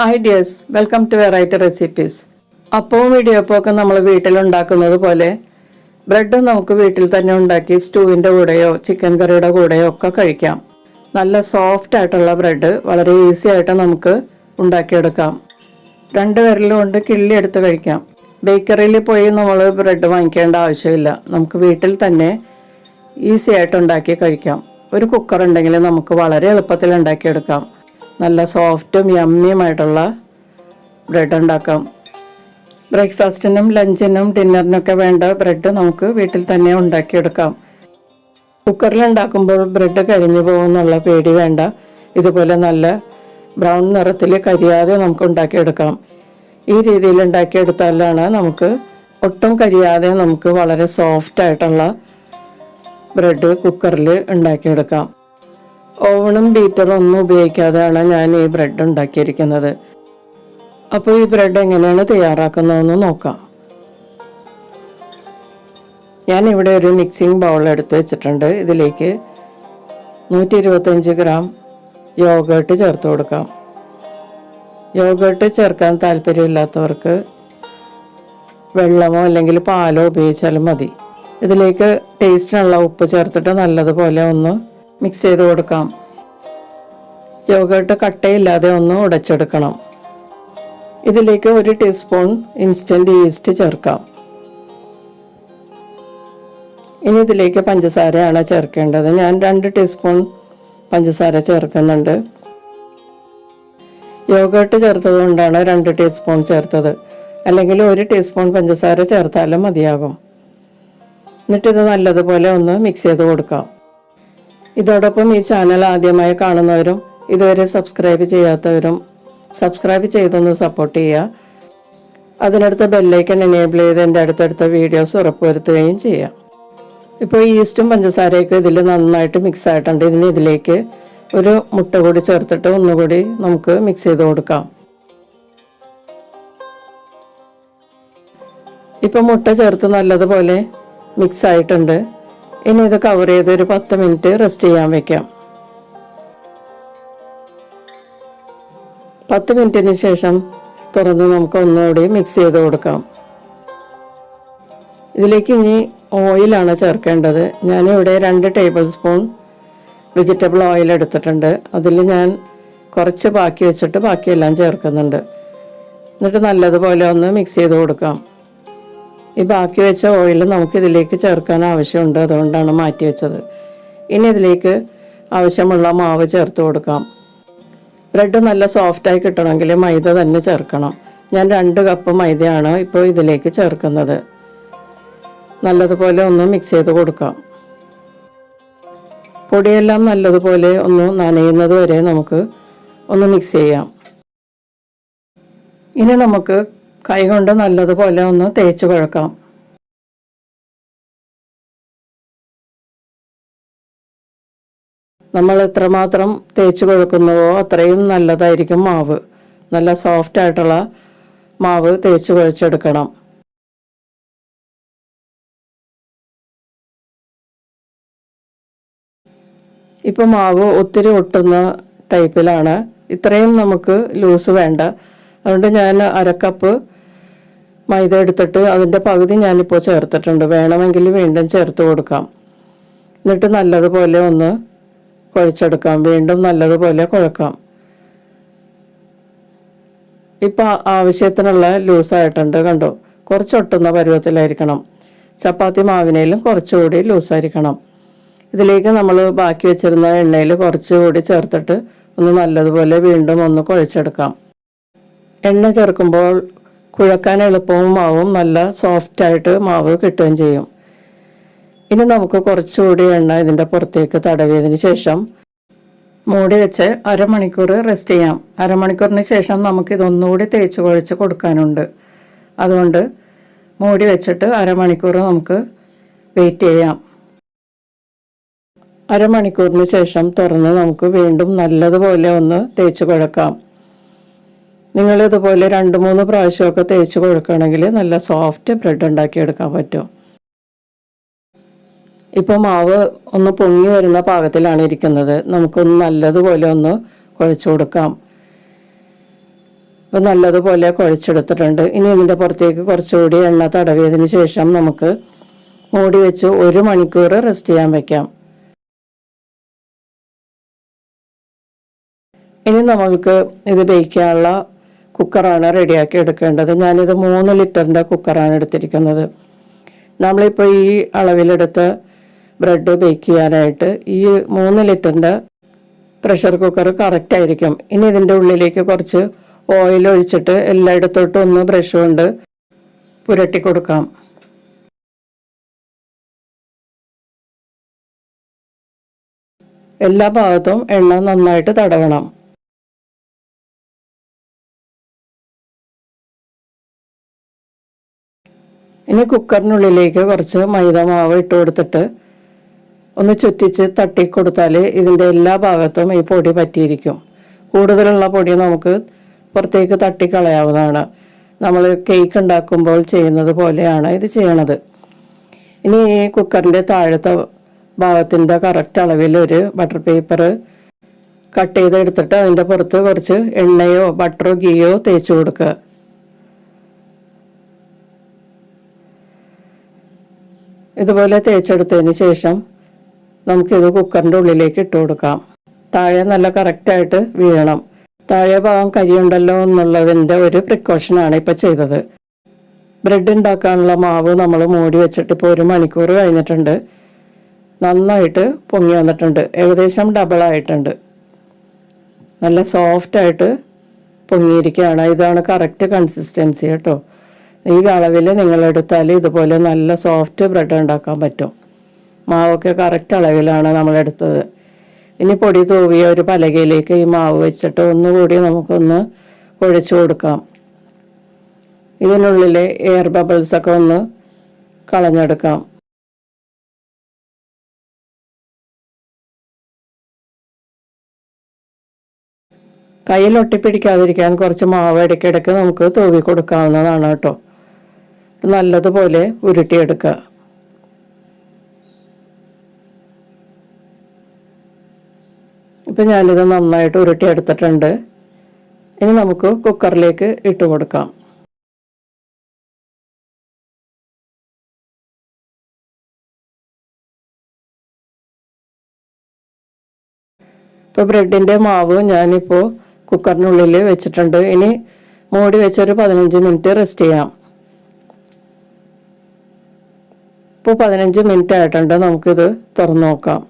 Hi dears, welcome to Variety Recipes. അപ്പവും ഇടിയപ്പമൊക്കെ നമ്മൾ വീട്ടിലുണ്ടാക്കുന്നത് പോലെ ബ്രെഡ് നമുക്ക് വീട്ടിൽ തന്നെ ഉണ്ടാക്കി സ്റ്റൂവിൻ്റെ കൂടെയോ ചിക്കൻ കറിയുടെ കൂടെയോ ഒക്കെ കഴിക്കാം. നല്ല സോഫ്റ്റ് ആയിട്ടുള്ള ബ്രെഡ് വളരെ ഈസി ആയിട്ട് നമുക്ക് ഉണ്ടാക്കിയെടുക്കാം. 2 വിരൽ കൊണ്ട് കിള്ളി എടുത്ത് കഴിക്കാം. ബേക്കറിയിൽ പോയി നമ്മൾ ബ്രെഡ് വാങ്ങിക്കേണ്ട ആവശ്യമില്ല. നമുക്ക് വീട്ടിൽ തന്നെ ഈസി ആയിട്ട് ഉണ്ടാക്കി കഴിക്കാം. ഒരു കുക്കർ ഉണ്ടെങ്കിൽ നമുക്ക് വളരെ എളുപ്പത്തിൽ ഉണ്ടാക്കിയെടുക്കാം. നല്ല സോഫ്റ്റും യമ്മിയുമായിട്ടുള്ള ബ്രെഡ് ഉണ്ടാക്കാം. ബ്രേക്ക്ഫാസ്റ്റിനും ലഞ്ചിനും ഡിന്നറിനൊക്കെ വേണ്ട ബ്രെഡ് നമുക്ക് വീട്ടിൽ തന്നെ ഉണ്ടാക്കിയെടുക്കാം. കുക്കറിൽ ഉണ്ടാക്കുമ്പോൾ ബ്രെഡ് കരിഞ്ഞു പോകുന്നുള്ള പേടി വേണ്ട. ഇതുപോലെ നല്ല ബ്രൗൺ നിറത്തിൽ കരിയാതെ നമുക്ക് ഉണ്ടാക്കിയെടുക്കാം. ഈ രീതിയിൽ ഉണ്ടാക്കിയെടുത്താലാണ് നമുക്ക് ഒട്ടും കരിയാതെ നമുക്ക് വളരെ സോഫ്റ്റ് ആയിട്ടുള്ള ബ്രെഡ് കുക്കറിൽ ഉണ്ടാക്കിയെടുക്കാം. ഓവണും ബീറ്ററും ഒന്നും ഉപയോഗിക്കാതെയാണ് ഞാൻ ഈ ബ്രെഡ് ഉണ്ടാക്കിയിരിക്കുന്നത്. അപ്പോൾ ഈ ബ്രെഡ് എങ്ങനെയാണ് തയ്യാറാക്കുന്നതെന്ന് നോക്കാം. ഞാനിവിടെ ഒരു മിക്സിംഗ് ബൗൾ എടുത്ത് വെച്ചിട്ടുണ്ട്. ഇതിലേക്ക് 125 ഗ്രാം യോഗേർട്ട് ചേർത്ത് കൊടുക്കാം. യോഗേർട്ട് ചേർക്കാൻ താല്പര്യമില്ലാത്തവർക്ക് വെള്ളമോ അല്ലെങ്കിൽ പാലോ ഉപയോഗിച്ചാലും മതി. ഇതിലേക്ക് ടേസ്റ്റിനുള്ള ഉപ്പ് ചേർത്തിട്ട് നല്ലതുപോലെ ഒന്ന് മിക്സ് ചെയ്ത് കൊടുക്കാം. യോഗേർട്ട് കട്ടയില്ലാതെ ഒന്ന് ഉടച്ചെടുക്കണം. ഇതിലേക്ക് 1 ടീസ്പൂൺ ഇൻസ്റ്റൻറ്റ് ഈസ്റ്റ് ചേർക്കാം. ഇനി ഇതിലേക്ക് പഞ്ചസാരയാണ് ചേർക്കേണ്ടത്. ഞാൻ 2 ടീസ്പൂൺ പഞ്ചസാര ചേർക്കുന്നുണ്ട്. യോഗേർട്ട് ചേർത്തത് കൊണ്ടാണ് 2 ടീസ്പൂൺ ചേർത്തത്. അല്ലെങ്കിൽ 1 ടീസ്പൂൺ പഞ്ചസാര ചേർത്താലും മതിയാകും. എന്നിട്ടിത് നല്ലതുപോലെ ഒന്ന് മിക്സ് ചെയ്ത് കൊടുക്കാം. ഇതോടൊപ്പം ഈ ചാനൽ ആദ്യമായി കാണുന്നവരും ഇതുവരെ സബ്സ്ക്രൈബ് ചെയ്യാത്തവരും സബ്സ്ക്രൈബ് ചെയ്തൊന്ന് സപ്പോർട്ട് ചെയ്യുക. അതിനടുത്ത് ബെല്ലൈക്കൺ എനേബിൾ ചെയ്ത് എൻ്റെ അടുത്തടുത്ത വീഡിയോസ് ഉറപ്പുവരുത്തുകയും ചെയ്യാം. ഇപ്പോൾ ഈസ്റ്റും പഞ്ചസാരയൊക്കെ ഇതിൽ നന്നായിട്ട് മിക്സ് ആയിട്ടുണ്ട്. ഇതിലേക്ക് ഒരു മുട്ട കൂടി ചേർത്തിട്ട് ഒന്നുകൂടി നമുക്ക് മിക്സ് ചെയ്ത് കൊടുക്കാം. ഇപ്പോൾ മുട്ട ചേർത്ത് നല്ലതുപോലെ മിക്സ് ആയിട്ടുണ്ട്. ഇനി ഇത് കവർ ചെയ്ത് ഒരു 10 മിനിറ്റ് റെസ്റ്റ് ചെയ്യാൻ വെക്കാം. 10 മിനിറ്റിന് ശേഷം തുറന്ന് നമുക്ക് ഒന്നുകൂടി മിക്സ് ചെയ്ത് കൊടുക്കാം. ഇതിലേക്ക് ഇനി ഓയിലാണ് ചേർക്കേണ്ടത്. ഞാനിവിടെ 2 ടേബിൾ സ്പൂൺ വെജിറ്റബിൾ ഓയിൽ എടുത്തിട്ടുണ്ട്. അതിൽ ഞാൻ കുറച്ച് ബാക്കി വെച്ചിട്ട് ബാക്കിയെല്ലാം ചേർക്കുന്നുണ്ട്. എന്നിട്ട് നല്ലതുപോലെ ഒന്ന് മിക്സ് ചെയ്ത് കൊടുക്കാം. ഈ ബാക്കി വെച്ച ഓയിൽ നമുക്ക് ഇതിലേക്ക് ചേർക്കാൻ ആവശ്യമുണ്ട്, അതുകൊണ്ടാണ് മാറ്റി വെച്ചത്. ഇനി ഇതിലേക്ക് ആവശ്യമുള്ള മാവ് ചേർത്ത് കൊടുക്കാം. ബ്രെഡ് നല്ല സോഫ്റ്റായി കിട്ടണമെങ്കിൽ മൈദ തന്നെ ചേർക്കണം. ഞാൻ 2 കപ്പ് മൈദയാണ് ഇപ്പോൾ ഇതിലേക്ക് ചേർക്കുന്നത്. നല്ലതുപോലെ ഒന്ന് മിക്സ് ചെയ്ത് കൊടുക്കാം. പൊടിയെല്ലാം നല്ലതുപോലെ ഒന്ന് നനയുന്നത് വരെ നമുക്ക് ഒന്ന് മിക്സ് ചെയ്യാം. ഇനി നമുക്ക് കൈകൊണ്ട് നല്ലതുപോലെ ഒന്ന് തേച്ച് കുഴക്കാം. നമ്മൾ എത്രമാത്രം തേച്ച് കുഴക്കുന്നുവോ അത്രയും നല്ലതായിരിക്കും മാവ്. നല്ല സോഫ്റ്റ് ആയിട്ടുള്ള മാവ് തേച്ച് കുഴച്ചെടുക്കണം. ഇപ്പോൾ മാവ് ഒത്തിരി ഒട്ടുന്ന ടൈപ്പിലാണ്. ഇത്രയും നമുക്ക് ലൂസ് വേണ്ട. അതുകൊണ്ട് ഞാൻ 1/2 കപ്പ് മൈദ എടുത്തിട്ട് അതിൻ്റെ പകുതി ഞാനിപ്പോൾ ചേർത്തിട്ടുണ്ട്. വേണമെങ്കിൽ വീണ്ടും ചേർത്ത് കൊടുക്കാം. എന്നിട്ട് നല്ലതുപോലെ ഒന്ന് കുഴച്ചെടുക്കാം. വീണ്ടും നല്ലതുപോലെ കുഴക്കാം. ഇപ്പം ആവശ്യത്തിനുള്ള ലൂസായിട്ടുണ്ട്. കണ്ടോ, കുറച്ചൊട്ടുന്ന പരുവത്തിലായിരിക്കണം. ചപ്പാത്തി മാവിനേലും കുറച്ചുകൂടി ലൂസായിരിക്കണം. ഇതിലേക്ക് നമ്മൾ ബാക്കി വെച്ചിരുന്ന എണ്ണയിൽ കുറച്ചുകൂടി ചേർത്തിട്ട് ഒന്ന് നല്ലതുപോലെ വീണ്ടും ഒന്ന് കുഴച്ചെടുക്കാം. എണ്ണ ചേർക്കുമ്പോൾ കുഴക്കാൻ എളുപ്പവും മാവും നല്ല സോഫ്റ്റായിട്ട് മാവ് കിട്ടുകയും ചെയ്യും. ഇനി നമുക്ക് കുറച്ചുകൂടി എണ്ണ ഇതിൻ്റെ പുറത്തേക്ക് തടവിയതിന് ശേഷം മൂടി വെച്ച് 1/2 മണിക്കൂർ റെസ്റ്റ് ചെയ്യാം. 1/2 മണിക്കൂറിന് ശേഷം നമുക്കിതൊന്നുകൂടി തേച്ച് കുഴച്ച് കൊടുക്കാനുണ്ട്. അതുകൊണ്ട് മൂടി വെച്ചിട്ട് 1/2 മണിക്കൂർ നമുക്ക് വെയിറ്റ് ചെയ്യാം. 1/2 മണിക്കൂറിന് ശേഷം തുറന്ന് നമുക്ക് വീണ്ടും നല്ലതുപോലെ ഒന്ന് തേച്ച് കുഴക്കാം. നിങ്ങളിതുപോലെ 2-3 പ്രാവശ്യമൊക്കെ തേച്ച് കുഴക്കുകയാണെങ്കിൽ നല്ല സോഫ്റ്റ് ബ്രെഡ് ഉണ്ടാക്കിയെടുക്കാൻ പറ്റും. ഇപ്പോൾ മാവ് ഒന്ന് പൊങ്ങി വരുന്ന പാകത്തിലാണ് ഇരിക്കുന്നത്. നമുക്കൊന്ന് നല്ലതുപോലെ ഒന്ന് കുഴച്ചു കൊടുക്കാം. അപ്പോൾ നല്ലതുപോലെ കുഴച്ചെടുത്തിട്ടുണ്ട്. ഇനി ഇതിൻ്റെ പുറത്തേക്ക് കുറച്ചുകൂടി എണ്ണ തടവിയതിന് ശേഷം നമുക്ക് മൂടി വെച്ച് 1 മണിക്കൂർ റെസ്റ്റ് ചെയ്യാൻ വയ്ക്കാം. ഇനി നമ്മൾക്ക് ഇത് ബേക്കാനുള്ള കുക്കറാണ് റെഡിയാക്കി എടുക്കേണ്ടത്. ഞാനിത് 3 ലിറ്ററിൻ്റെ കുക്കറാണ് എടുത്തിരിക്കുന്നത്. നമ്മളിപ്പോൾ ഈ അളവിലെടുത്ത് ബ്രെഡ് ബേക്ക് ചെയ്യാനായിട്ട് ഈ 3 ലിറ്ററിൻ്റെ പ്രഷർ കുക്കർ കറക്റ്റ് ആയിരിക്കും. ഇനി ഇതിൻ്റെ ഉള്ളിലേക്ക് കുറച്ച് ഓയിൽ ഒഴിച്ചിട്ട് എല്ലായിടത്തോട്ടും ഒന്ന് ബ്രഷ് കൊണ്ട് പുരട്ടി കൊടുക്കാം. എല്ലാ ഭാഗത്തും എണ്ണ നന്നായിട്ട് തടവണം. ഇനി കുക്കറിനുള്ളിലേക്ക് കുറച്ച് മൈദ മാവ് ഇട്ട് കൊടുത്തിട്ട് ഒന്ന് ചുറ്റിച്ച് തട്ടി കൊടുത്താൽ ഇതിൻ്റെ എല്ലാ ഭാഗത്തും ഈ പൊടി പറ്റിയിരിക്കും. കൂടുതലുള്ള പൊടി നമുക്ക് പുറത്തേക്ക് തട്ടിക്കളയാവുന്നതാണ്. നമ്മൾ കേക്ക് ഉണ്ടാക്കുമ്പോൾ ചെയ്യുന്നത് പോലെയാണ് ഇത് ചെയ്യണത്. ഇനി ഈ കുക്കറിൻ്റെ താഴത്തെ ഭാഗത്തിൻ്റെ കറക്റ്റ് അളവിൽ ഒരു ബട്ടർ പേപ്പർ കട്ട് ചെയ്തെടുത്തിട്ട് അതിൻ്റെ പുറത്ത് കുറച്ച് എണ്ണയോ ബട്ടറോ ഗീയോ തേച്ച് കൊടുക്കുക. ഇതുപോലെ തേച്ചെടുത്തതിന് ശേഷം നമുക്കിത് കുക്കറിൻ്റെ ഉള്ളിലേക്ക് ഇട്ട് കൊടുക്കാം. താഴെ നല്ല കറക്റ്റായിട്ട് വീഴണം. താഴെ ഭാഗം കരിയുണ്ടല്ലോ എന്നുള്ളതിൻ്റെ ഒരു പ്രിക്കോഷനാണ് ഇപ്പോൾ ചെയ്തത്. ബ്രെഡ് ഉണ്ടാക്കാനുള്ള മാവ് നമ്മൾ മൂടി വെച്ചിട്ട് ഇപ്പോൾ 1 മണിക്കൂർ കഴിഞ്ഞിട്ടുണ്ട്. നന്നായിട്ട് പൊങ്ങി വന്നിട്ടുണ്ട്. ഏകദേശം ഡബിളായിട്ടുണ്ട്. നല്ല സോഫ്റ്റായിട്ട് പൊങ്ങിയിരിക്കുകയാണ്. ഇതാണ് കറക്റ്റ് കൺസിസ്റ്റൻസി കേട്ടോ. ഈ അളവിൽ നിങ്ങളെടുത്താൽ ഇതുപോലെ നല്ല സോഫ്റ്റ് ബ്രെഡ് ഉണ്ടാക്കാൻ പറ്റും. മാവൊക്കെ കറക്റ്റ് അളവിലാണ് നമ്മളെടുത്തത്. ഇനി പൊടി തൂവിയ ഒരു പലകയിലേക്ക് ഈ മാവ് വെച്ചിട്ട് ഒന്നുകൂടി നമുക്കൊന്ന് ഒഴിച്ചു കൊടുക്കാം. ഇതിനുള്ളിലെ എയർ ബബിൾസൊക്കെ ഒന്ന് കളഞ്ഞെടുക്കാം. കയ്യിൽ ഒട്ടിപ്പിടിക്കാതിരിക്കാൻ കുറച്ച് മാവ് ഇടയ്ക്കിടയ്ക്ക് നമുക്ക് തൂവി കൊടുക്കാവുന്നതാണ് കേട്ടോ. നല്ലതുപോലെ ഉരുട്ടിയെടുക്കുക. ഇപ്പം ഞാനിത് നന്നായിട്ട് ഉരുട്ടിയെടുത്തിട്ടുണ്ട്. ഇനി നമുക്ക് കുക്കറിലേക്ക് ഇട്ട് കൊടുക്കാം. ഇപ്പോൾ ബ്രെഡിൻ്റെ മാവ് ഞാനിപ്പോൾ കുക്കറിനുള്ളിൽ വെച്ചിട്ടുണ്ട്. ഇനി മൂടി വെച്ചൊരു 15 മിനിറ്റ് റെസ്റ്റ് ചെയ്യാം. ഇപ്പോൾ 15 മിനിറ്റ് ആയിട്ടുണ്ട്. നമുക്കിത് തുറന്നു നോക്കാം.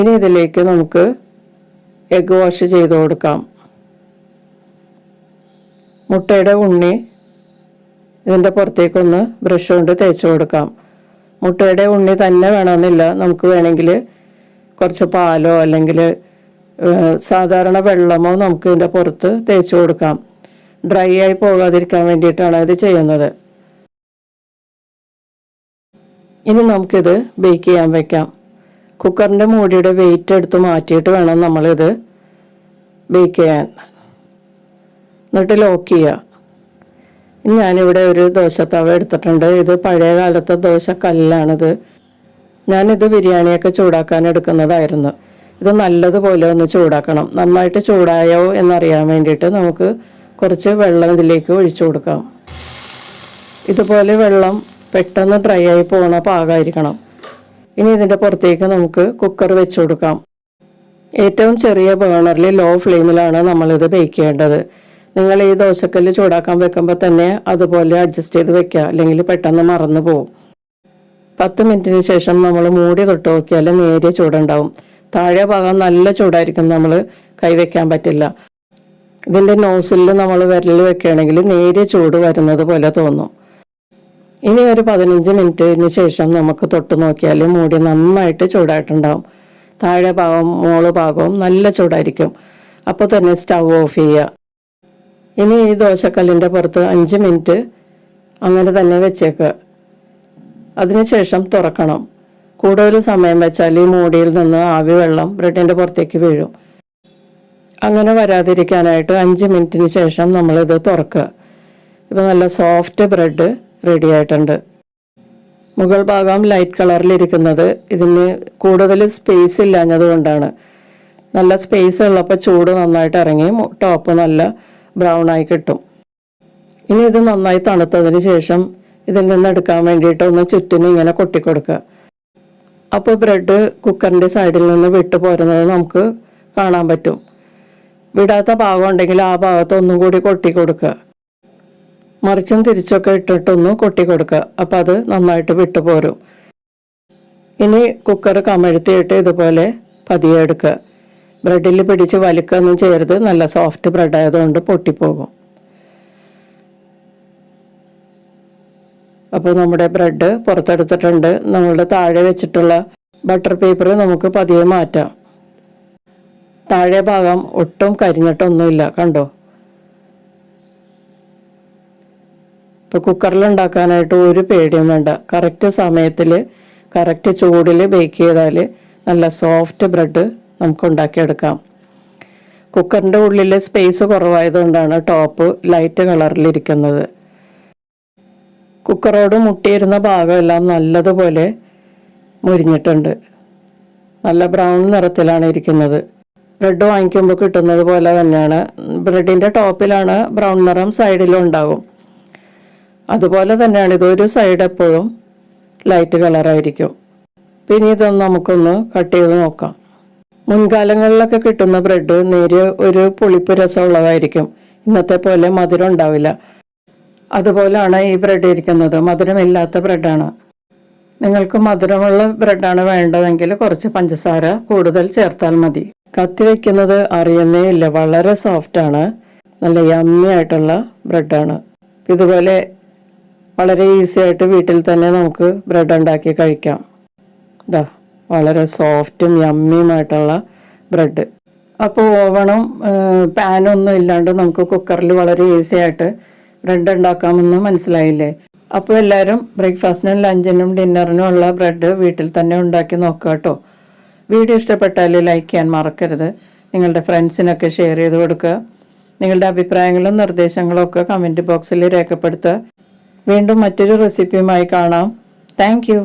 ഇനി ഇതിലേക്ക് നമുക്ക് എഗ്ഗ് വാഷ് ചെയ്ത് കൊടുക്കാം. മുട്ടയുടെ ഉണ്ണി ഇതിൻ്റെ പുറത്തേക്കൊന്ന് ബ്രഷ് കൊണ്ട് തേച്ച് കൊടുക്കാം. മുട്ടയുടെ ഉണ്ണി തന്നെ വേണമെന്നില്ല. നമുക്ക് വേണമെങ്കിൽ കുറച്ച് പാലോ അല്ലെങ്കിൽ സാധാരണ വെള്ളമോ നമുക്ക് ഇതിൻ്റെ പുറത്ത് തേച്ച് കൊടുക്കാം. ഡ്രൈ ആയി പോകാതിരിക്കാൻ വേണ്ടിയിട്ടാണ് ഇത് ചെയ്യുന്നത്. ഇനി നമുക്കിത് ബേക്ക് ചെയ്യാൻ വയ്ക്കാം. കുക്കറിൻ്റെ മൂടിയുടെ വെയിറ്റ് എടുത്ത് മാറ്റിയിട്ട് വേണം നമ്മളിത് ബേക്ക് ചെയ്യാൻ. എന്നിട്ട് ലോക്ക് ചെയ്യുക. ഞാനിവിടെ ഒരു ദോശത്തവ എടുത്തിട്ടുണ്ട്. ഇത് പഴയ കാലത്തെ ദോശക്കല്ലാണിത്. ഞാനിത് ബിരിയാണിയൊക്കെ ചൂടാക്കാൻ എടുക്കുന്നതായിരുന്നു. ഇത് നല്ലതുപോലെ ഒന്ന് ചൂടാക്കണം. നന്നായിട്ട് ചൂടായോ എന്നറിയാൻ വേണ്ടിയിട്ട് നമുക്ക് കുറച്ച് വെള്ളം ഇതിലേക്ക് ഒഴിച്ചു കൊടുക്കാം. ഇതുപോലെ വെള്ളം പെട്ടെന്ന് ഡ്രൈ ആയി പോകുന്ന പാകമായിരിക്കണം. ഇനി ഇതിൻ്റെ പുറത്തേക്ക് നമുക്ക് കുക്കർ വെച്ച് കൊടുക്കാം. ഏറ്റവും ചെറിയ ബേണറിൽ ലോ ഫ്ലെയിമിലാണ് നമ്മളിത് ബേക്ക് ചെയ്യേണ്ടത്. നിങ്ങൾ ഈ ദോശക്കല്ല് ചൂടാക്കാൻ വെക്കുമ്പോൾ തന്നെ അതുപോലെ അഡ്ജസ്റ്റ് ചെയ്ത് വെക്കുക, അല്ലെങ്കിൽ പെട്ടെന്ന് മറന്നു പോകും. 10 മിനിറ്റിന് ശേഷം നമ്മൾ മൂടി തൊട്ട് നോക്കിയാൽ നേരിയ ചൂടുണ്ടാവും. താഴെ ഭാഗം നല്ല ചൂടായിരിക്കും. നമ്മൾ കൈവയ്ക്കാൻ പറ്റില്ല. ഇതിൻ്റെ നോസിലിൽ നമ്മൾ വിരൽ വെക്കുകയാണെങ്കിൽ നേരിയ ചൂട് വരുന്നത് പോലെ തോന്നും. ഇനി ഒരു 15 മിനിറ്റിന് ശേഷം നമുക്ക് തൊട്ട് നോക്കിയാൽ മൂടി നന്നായിട്ട് ചൂടായിട്ടുണ്ടാവും. താഴെ ഭാഗവും മോള് ഭാഗവും നല്ല ചൂടായിരിക്കും. അപ്പോൾ തന്നെ സ്റ്റൗ ഓഫ് ചെയ്യുക. ഇനി ഈ ദോശക്കല്ലിൻ്റെ പുറത്ത് 5 മിനിറ്റ് അങ്ങനെ തന്നെ വെച്ചേക്കുക. അതിനുശേഷം തുറക്കണം. കൂടുതൽ സമയം വെച്ചാൽ ഈ മൂടിയിൽ നിന്ന് ആവി വെള്ളം ബ്രെഡിൻ്റെ പുറത്തേക്ക് വീഴും. അങ്ങനെ വരാതിരിക്കാനായിട്ട് 5 മിനിറ്റിന് ശേഷം നമ്മളിത് തുറക്കുക. ഇപ്പോൾ നല്ല സോഫ്റ്റ് ബ്രെഡ് റെഡി ആയിട്ടുണ്ട്. മുകൾ ഭാഗം ലൈറ്റ് കളറിലിരിക്കുന്നത് ഇതിന് കൂടുതൽ സ്പേസ് ഇല്ലാഞ്ഞത് കൊണ്ടാണ്. നല്ല സ്പേസ് ഉള്ളപ്പോൾ ചൂട് നന്നായിട്ട് ഇറങ്ങി ടോപ്പ് നല്ല ബ്രൗൺ ആയി കിട്ടും. ഇനി ഇത് നന്നായി തണുത്തതിന് ശേഷം ഇതിൽ നിന്ന് എടുക്കാൻ വേണ്ടിയിട്ട് ഒന്ന് ചുറ്റിനും ഇങ്ങനെ കൊട്ടിക്കൊടുക്കുക. അപ്പോൾ ബ്രെഡ് കുക്കറിൻ്റെ സൈഡിൽ നിന്ന് വിട്ടു പോരുന്നത് നമുക്ക് കാണാൻ പറ്റും. വിടാത്ത ഭാഗം ഉണ്ടെങ്കിൽ ആ ഭാഗത്ത് ഒന്നും കൂടി കൊട്ടി കൊടുക്കുക. മറിച്ചും തിരിച്ചൊക്കെ ഇട്ടിട്ടൊന്ന് കൊട്ടി കൊടുക്കുക. അപ്പം അത് നന്നായിട്ട് വിട്ടുപോരും. ഇനി കുക്കർ കമഴ്ത്തിയിട്ട് ഇതുപോലെ പതിയെ എടുക്കുക. ബ്രെഡിൽ പിടിച്ച് വലിക്കുകയൊന്നും ചെയ്യരുത്. നല്ല സോഫ്റ്റ് ബ്രെഡ് ആയതുകൊണ്ട് പൊട്ടിപ്പോകും. അപ്പോൾ നമ്മുടെ ബ്രെഡ് പുറത്തെടുത്തിട്ടുണ്ട്. നമ്മളുടെ താഴെ വെച്ചിട്ടുള്ള ബട്ടർ പേപ്പർ നമുക്ക് പതിയെ മാറ്റാം. താഴെ ഭാഗം ഒട്ടും കരിഞ്ഞിട്ടൊന്നുമില്ല, കണ്ടോ. ഇപ്പോൾ കുക്കറിൽ ഉണ്ടാക്കാനായിട്ട് ഒരു പേടിയും വേണ്ട. കറക്റ്റ് സമയത്തിൽ കറക്റ്റ് ചൂടിൽ ബേക്ക് ചെയ്താൽ നല്ല സോഫ്റ്റ് ബ്രെഡ് നമുക്ക് ഉണ്ടാക്കിയെടുക്കാം. കുക്കറിൻ്റെ ഉള്ളിൽ സ്പേസ് കുറവായതുകൊണ്ടാണ് ടോപ്പ് ലൈറ്റ് കളറിലിരിക്കുന്നത്. കുക്കറോട് മുട്ടിയിരുന്ന ഭാഗമെല്ലാം നല്ലതുപോലെ മുരിഞ്ഞിട്ടുണ്ട്. നല്ല ബ്രൗൺ നിറത്തിലാണ് ഇരിക്കുന്നത്. ബ്രെഡ് വാങ്ങിക്കുമ്പോൾ കിട്ടുന്നത് പോലെ തന്നെയാണ്. ബ്രെഡിൻ്റെ ടോപ്പിലാണ് ബ്രൗൺ നിറം, സൈഡിലും ഉണ്ടാകും. അതുപോലെ തന്നെയാണ് ഇതൊരു സൈഡ് എപ്പോഴും ലൈറ്റ് കളറായിരിക്കും. പിന്നെ ഇതൊന്ന് നമുക്കൊന്ന് കട്ട് ചെയ്ത് നോക്കാം. മുൻകാലങ്ങളിലൊക്കെ കിട്ടുന്ന ബ്രെഡ് നേരിയ ഒരു പുളിപ്പ് രസമുള്ളതായിരിക്കും. ഇന്നത്തെ പോലെ മധുരം ഉണ്ടാവില്ല. അതുപോലെയാണ് ഈ ബ്രെഡ് ഇരിക്കുന്നത്. മധുരമില്ലാത്ത ബ്രെഡാണ്. നിങ്ങൾക്ക് മധുരമുള്ള ബ്രെഡാണ് വേണ്ടതെങ്കിൽ കുറച്ച് പഞ്ചസാര കൂടുതൽ ചേർത്താൽ മതി. കത്തി വയ്ക്കുന്നത് അറിയുന്നേ ഇല്ല. വളരെ സോഫ്റ്റാണ്. നല്ല യമ്മി ആയിട്ടുള്ള ബ്രെഡാണ്. ഇതുപോലെ വളരെ ഈസി ആയിട്ട് വീട്ടിൽ തന്നെ നമുക്ക് ബ്രെഡ് ഉണ്ടാക്കി കഴിക്കാം. ഇതാ വളരെ സോഫ്റ്റും യമ്മിയുമായിട്ടുള്ള ബ്രെഡ്. അപ്പോൾ ഓവണും പാനൊന്നും ഇല്ലാണ്ട് നമുക്ക് കുക്കറിൽ വളരെ ഈസി ആയിട്ട് ബ്രെഡ് ഉണ്ടാക്കാമെന്ന് മനസ്സിലായില്ലേ? അപ്പോൾ എല്ലാവരും ബ്രേക്ക്ഫാസ്റ്റിനും ലഞ്ചിനും ഡിന്നറിനും ഉള്ള ബ്രെഡ് വീട്ടിൽ തന്നെ ഉണ്ടാക്കി നോക്കുക കേട്ടോ. വീഡിയോ ഇഷ്ടപ്പെട്ടാൽ ലൈക്ക് ചെയ്യാൻ മറക്കരുത്. നിങ്ങളുടെ ഫ്രണ്ട്സിനൊക്കെ ഷെയർ ചെയ്ത് കൊടുക്കുക. നിങ്ങളുടെ അഭിപ്രായങ്ങളും നിർദ്ദേശങ്ങളും ഒക്കെ കമൻറ്റ് ബോക്സിൽ രേഖപ്പെടുത്തുക. വീണ്ടും മറ്റൊരു റെസിപ്പിയുമായി കാണാം. Thank you.